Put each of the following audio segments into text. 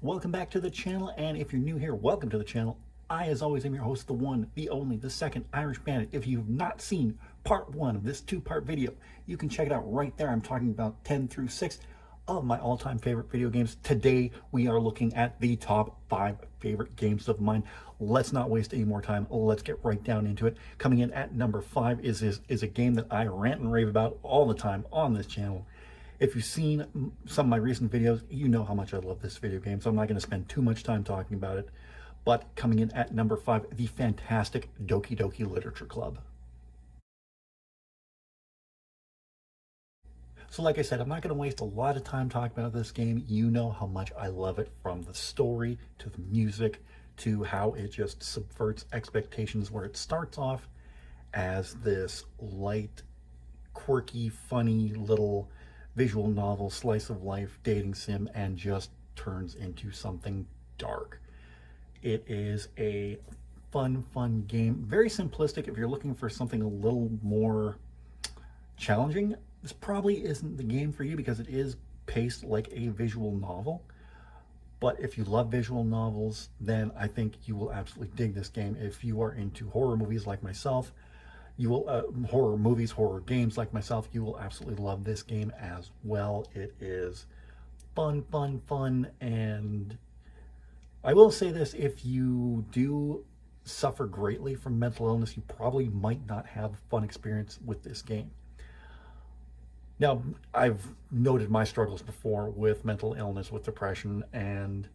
Welcome back to the channel, and if you're new here, welcome to the channel. I, as always, am your host, the one, the only, the second Irish Bandit. If you've not seen part one of this two-part video, you can check it out right there. I'm talking about 10 through 6 of my all-time favorite video games. Today, we are looking at the top 5 favorite games of mine. Let's not waste any more time. Let's get right down into it. Coming in at number 5 is a game that I rant and rave about all the time on this channel. If you've seen some of my recent videos, you know how much I love this video game, so I'm not going to spend too much time talking about it. But coming in at number 5, the fantastic Doki Doki Literature Club. So like I said, I'm not going to waste a lot of time talking about this game. You know how much I love it, from the story to the music to how it just subverts expectations, where it starts off as this light, quirky, funny little visual novel, slice of life, dating sim, and just turns into something dark. It is a fun game. Very simplistic. If you're looking for something a little more challenging, this probably isn't the game for you, because it is paced like a visual novel. But if you love visual novels, then I think you will absolutely dig this game. If you are into horror movies like myself, you will horror movies, horror games like myself, you will absolutely love this game as well. It is fun, and I will say this: if you do suffer greatly from mental illness, you probably might not have a fun experience with this game. Now, I've noted my struggles before with mental illness, with depression, and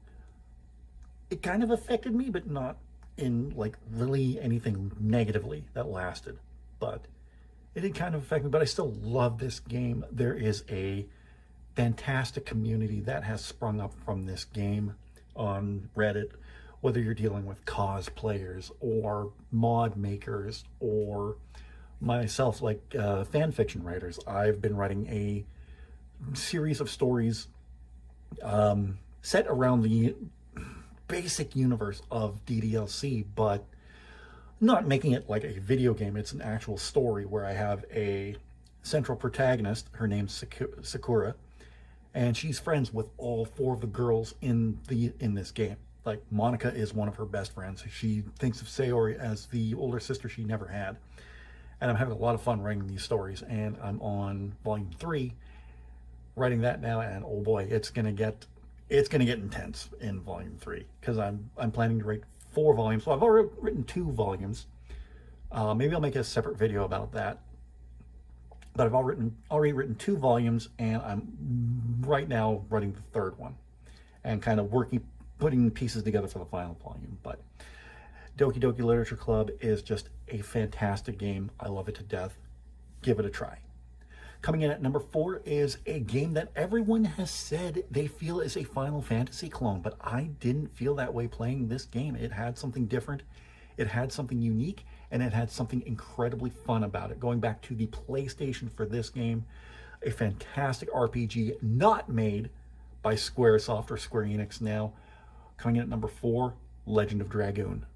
it kind of affected me, but not in like really anything negatively that lasted. But it did kind of affect me, but I still love this game. There is a fantastic community that has sprung up from this game on Reddit, whether you're dealing with cosplayers or mod makers or myself, like fan fiction writers. I've been writing a series of stories set around the basic universe of DDLC, but not making it like a video game. It's an actual story where I have a central protagonist. Her name's Sakura, and she's friends with all 4 of the girls in this game. Like, Monica is one of her best friends. She thinks of Sayori as the older sister she never had. And I'm having a lot of fun writing these stories, and I'm on volume 3 writing that now, and oh boy, it's gonna get intense in volume 3, because I'm planning to write 4 volumes. So I've already written 2 volumes. Maybe I'll make a separate video about that. But I've already written 2 volumes, and I'm right now writing the 3rd one, and kind of putting pieces together for the final volume. But Doki Doki Literature Club is just a fantastic game. I love it to death. Give it a try. Coming in at number 4 is a game that everyone has said they feel is a Final Fantasy clone, but I didn't feel that way playing this game. It had something different, it had something unique, and it had something incredibly fun about it. Going back to the PlayStation for this game, a fantastic RPG not made by Squaresoft or Square Enix now. Coming in at number 4, Legend of Dragoon.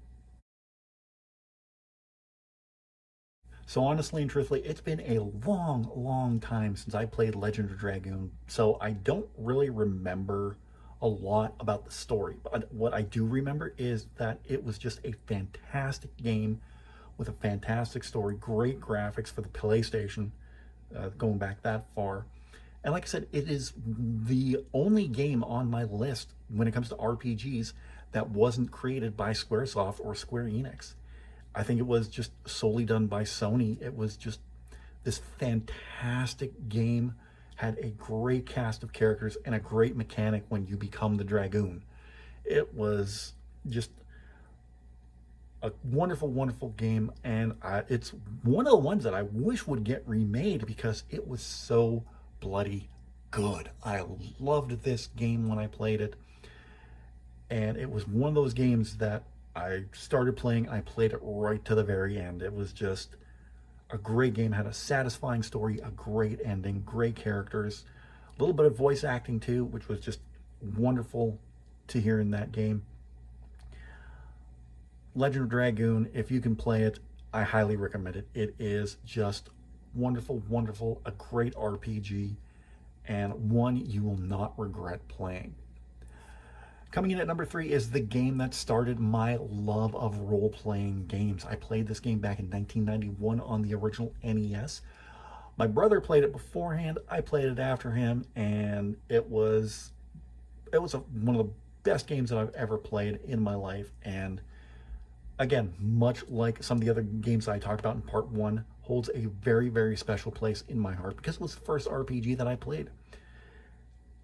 So honestly and truthfully, it's been a long time since I played Legend of Dragoon, so I don't really remember a lot about the story. But what I do remember is that it was just a fantastic game with a fantastic story, great graphics for the PlayStation, going back that far. And like I said, it is the only game on my list when it comes to RPGs that wasn't created by Squaresoft or Square Enix. I think it was just solely done by Sony. It was just this fantastic game, had a great cast of characters and a great mechanic when you become the Dragoon. It was just a wonderful game, and it's one of the ones that I wish would get remade, because it was so bloody good. I loved this game when I played it, and it was one of those games that I started playing, I played it right to the very end. It was just a great game, had a satisfying story, a great ending, great characters, a little bit of voice acting too, which was just wonderful to hear in that game. Legend of Dragoon, if you can play it, I highly recommend it. It is just wonderful, a great RPG, and one you will not regret playing. Coming in at number 3 is the game that started my love of role-playing games. I played this game back in 1991 on the original NES. My brother played it beforehand, I played it after him, and one of the best games that I've ever played in my life. And again, much like some of the other games I talked about in part 1, holds a very, very special place in my heart because it was the first RPG that I played.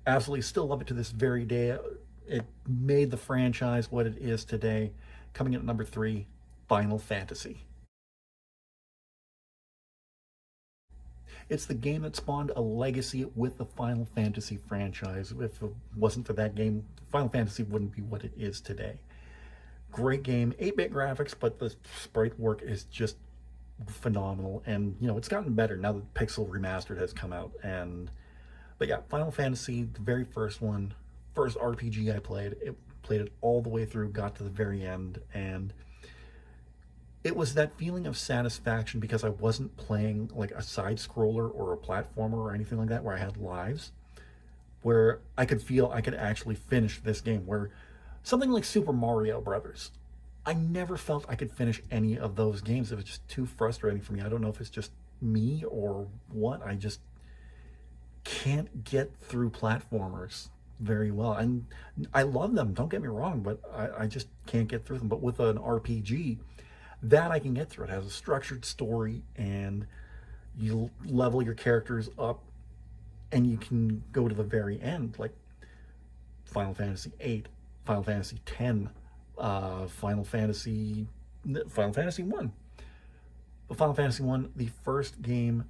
Absolutely still love it to this very day. It made the franchise what it is today. Coming in at number 3, Final Fantasy. It's the game that spawned a legacy with the Final Fantasy franchise. If it wasn't for that game, Final Fantasy wouldn't be what it is today. Great game, 8-bit graphics, but the sprite work is just phenomenal. And, you know, it's gotten better now that Pixel Remastered has come out. But yeah, Final Fantasy, the very first one, first RPG I played. Played it all the way through, got to the very end, and it was that feeling of satisfaction because I wasn't playing like a side scroller or a platformer or anything like that where I had lives, where I could feel I could actually finish this game. Where something like Super Mario Brothers, I never felt I could finish any of those games. It was just too frustrating for me. I don't know if it's just me or what. I just can't get through platformers very well. And I love them, don't get me wrong, but I just can't get through them. But with an RPG, that I can get through. It has a structured story, and you level your characters up, and you can go to the very end, like Final Fantasy VIII, Final Fantasy X, Final Fantasy 1. But Final Fantasy 1, the first game,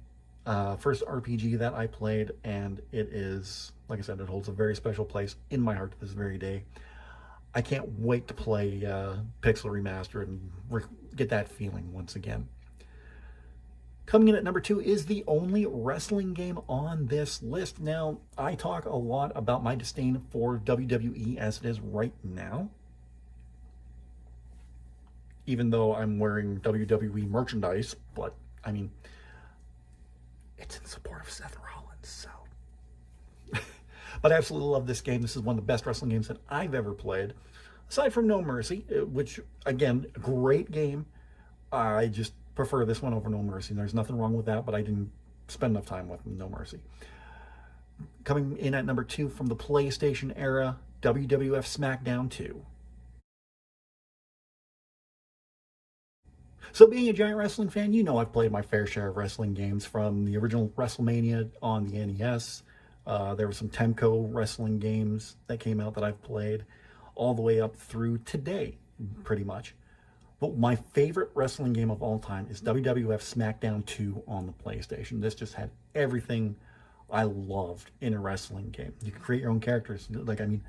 first RPG that I played, and it is, like I said, it holds a very special place in my heart to this very day. I can't wait to play Pixel Remastered and get that feeling once again. Coming in at number 2 is the only wrestling game on this list. Now, I talk a lot about my disdain for WWE as it is right now, even though I'm wearing WWE merchandise, but I mean, it's in support of Seth Rollins, so. But I absolutely love this game. This is one of the best wrestling games that I've ever played, aside from No Mercy, which, again, great game. I just prefer this one over No Mercy. There's nothing wrong with that, but I didn't spend enough time with No Mercy. Coming in at number 2 from the PlayStation era, WWF Smackdown 2. So being a giant wrestling fan, you know I've played my fair share of wrestling games, from the original WrestleMania on the NES. There were some Temco wrestling games that came out that I've played, all the way up through today, pretty much. But my favorite wrestling game of all time is WWF Smackdown 2 on the PlayStation. This just had everything I loved in a wrestling game. You can create your own characters. Like, I mean,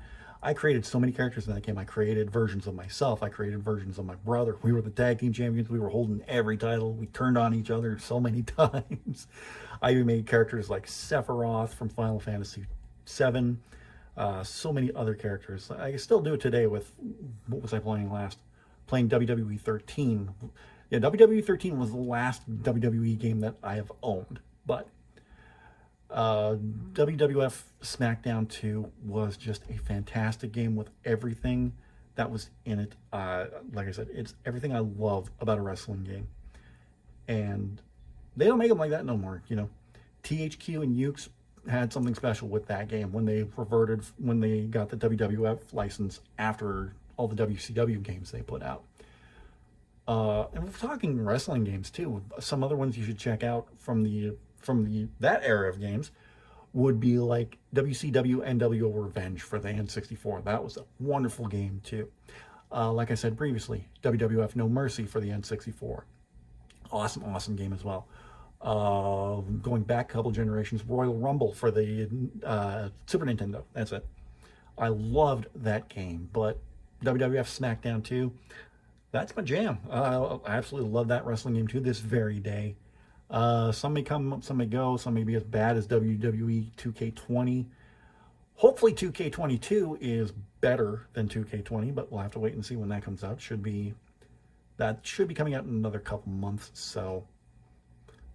I created so many characters in that game. I created versions of myself. I created versions of my brother. We were the tag team champions. We were holding every title. We turned on each other so many times. I even made characters like Sephiroth from Final Fantasy VII. So many other characters. I still do it today with, what was I playing last? Playing WWE 13. Yeah, WWE 13 was the last WWE game that I have owned. But WWF Smackdown 2 was just a fantastic game with everything that was in it. Like I said, it's everything I love about a wrestling game. And they don't make them like that no more. You know, THQ and Ukes had something special with that game when they got the WWF license after all the WCW games they put out. And we're talking wrestling games too. Some other ones you should check out from that era of games would be like WCW NWO Revenge for the N64. That was a wonderful game too. Like I said previously, WWF No Mercy for the N64. Awesome game as well. Going back a couple generations, Royal Rumble for the Super Nintendo. That's it. I loved that game, but WWF Smackdown 2, that's my jam. I absolutely love that wrestling game too this very day. Some may come, some may go, some may be as bad as WWE 2K20. Hopefully 2K22 is better than 2K20, but we'll have to wait and see when that comes out. That should be coming out in another couple months, so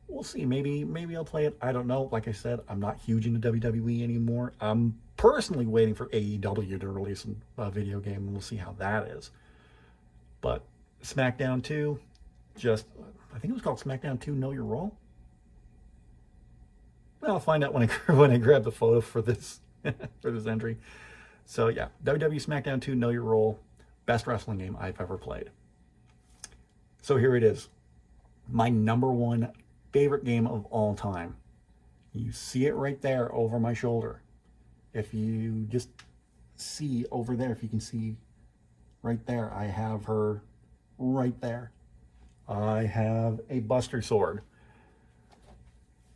we'll see. Maybe I'll play it. I don't know. Like I said, I'm not huge into WWE anymore. I'm personally waiting for AEW to release a video game, and we'll see how that is. But SmackDown 2, just, I think it was called SmackDown 2 Know Your Role. Well, I'll find out when I grab the photo for this for this entry. So yeah, WWE SmackDown 2 Know Your Role, best wrestling game I've ever played. So here it is, my number one favorite game of all time. You see it right there over my shoulder. If you just see over there, if you can see right there, I have her right there. I have a Buster Sword.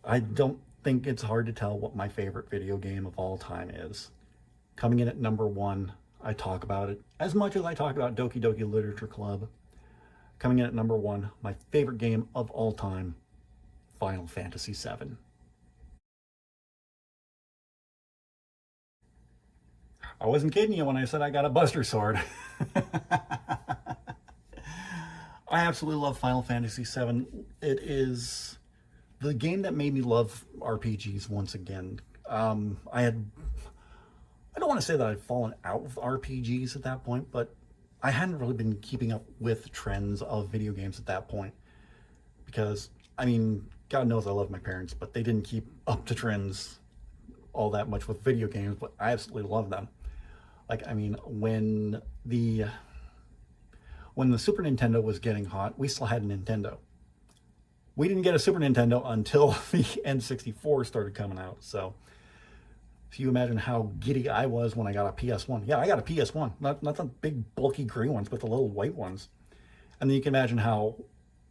I don't think it's hard to tell what my favorite video game of all time is. Coming in at number one, I talk about it as much as I talk about Doki Doki Literature Club. Coming in at number one, my favorite game of all time, Final Fantasy VII. I wasn't kidding you when I said I got a Buster Sword. I absolutely love Final Fantasy VII. It is the game that made me love RPGs once again. I don't want to say that I'd fallen out with RPGs at that point, but I hadn't really been keeping up with trends of video games at that point. Because, I mean, God knows I love my parents, but they didn't keep up to trends all that much with video games, but I absolutely love them. Like, I mean, when the Super Nintendo was getting hot, we still had a Nintendo. We didn't get a Super Nintendo until the N64 started coming out. So you imagine how giddy I was when I got a PS1. Yeah, I got a PS1, not the big bulky gray ones, but the little white ones. And then you can imagine how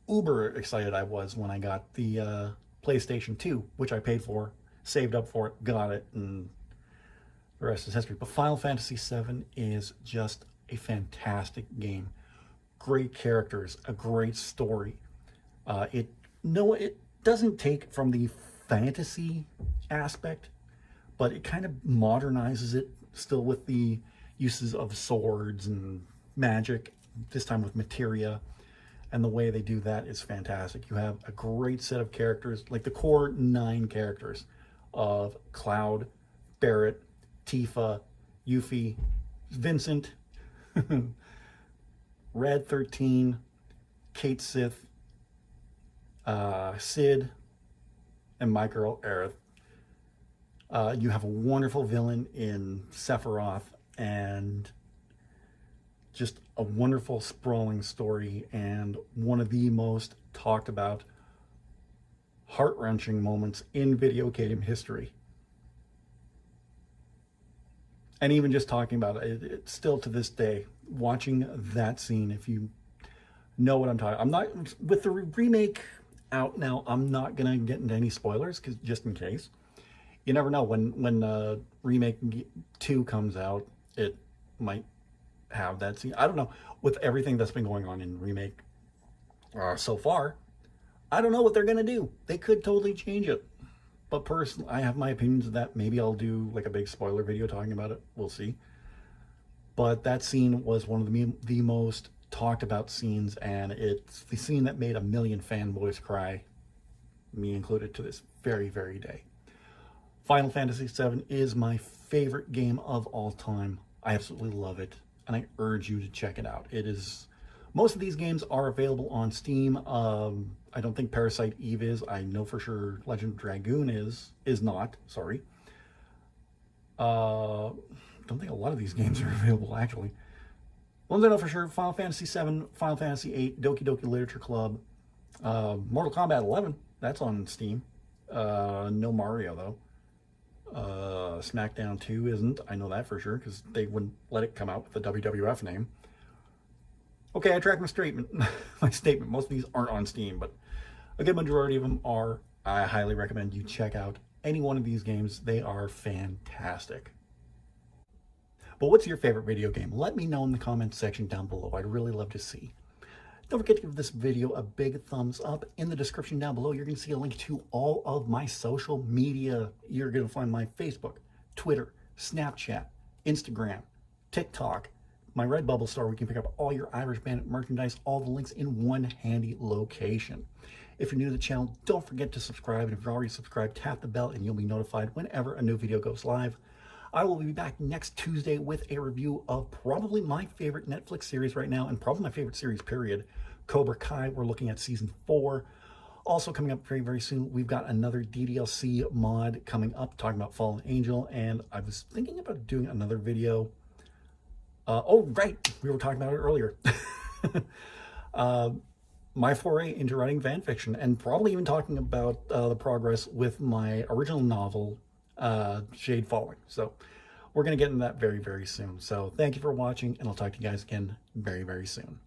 uber excited I was when I got the PlayStation 2, which I paid for, saved up for it, got it, and the rest is history. But Final Fantasy VII is just a fantastic game. Great characters, a great story. It doesn't take from the fantasy aspect, but it kind of modernizes it still with the uses of swords and magic, this time with materia. And the way they do that is fantastic. You have a great set of characters, like the core 9 characters of Cloud, Barrett, Tifa, Yuffie, Vincent, Red 13, Kate Sith, Sid, and my girl Aerith. You have a wonderful villain in Sephiroth, and just a wonderful sprawling story, and one of the most talked about heart-wrenching moments in video game history. And even just talking about it, it's still to this day, watching that scene, if you know what I'm talking, I'm not, with the remake out now, I'm not gonna get into any spoilers, because just in case. You never know, when remake 2 comes out, it might have that scene. I don't know, with everything that's been going on in remake so far, I don't know what they're gonna do. They could totally change it. But personally, I have my opinions of that. Maybe I'll do like a big spoiler video talking about it. We'll see. But that scene was one of the most talked about scenes, and it's the scene that made a million fanboys cry, me included, to this very, very day. Final Fantasy VII is my favorite game of all time. I absolutely love it, and I urge you to check it out. It is, most of these games are available on Steam. I don't think Parasite Eve is. I know for sure Legend of Dragoon is not. Sorry. Don't think a lot of these games are available, actually. Ones I know for sure: Final Fantasy VII, Final Fantasy VIII, Doki Doki Literature Club, Mortal Kombat 11. That's on Steam. No Mario though. SmackDown 2 isn't. I know that for sure because they wouldn't let it come out with the WWF name. Okay, I track my statement. Most of these aren't on Steam, but a good majority of them are. I highly recommend you check out any one of these games. They are fantastic. But what's your favorite video game? Let me know in the comments section down below. I'd really love to see. Don't forget to give this video a big thumbs up. In the description down below, you're going to see a link to all of my social media. You're going to find my Facebook, Twitter, Snapchat, Instagram, TikTok, my Redbubble store, where you can pick up all your Irish Bandit merchandise, all the links in one handy location. If you're new to the channel, don't forget to subscribe. And if you're already subscribed, tap the bell and you'll be notified whenever a new video goes live. I will be back next Tuesday with a review of probably my favorite Netflix series right now, and probably my favorite series, period, Cobra Kai. We're looking at season 4. Also coming up very, very soon, we've got another DDLC mod coming up talking about Fallen Angel, and I was thinking about doing another video. Oh, right, we were talking about it earlier. My foray into writing fan fiction, and probably even talking about the progress with my original novel, Shade Falling. So we're going to get into that very, very soon. So thank you for watching, and I'll talk to you guys again very, very soon.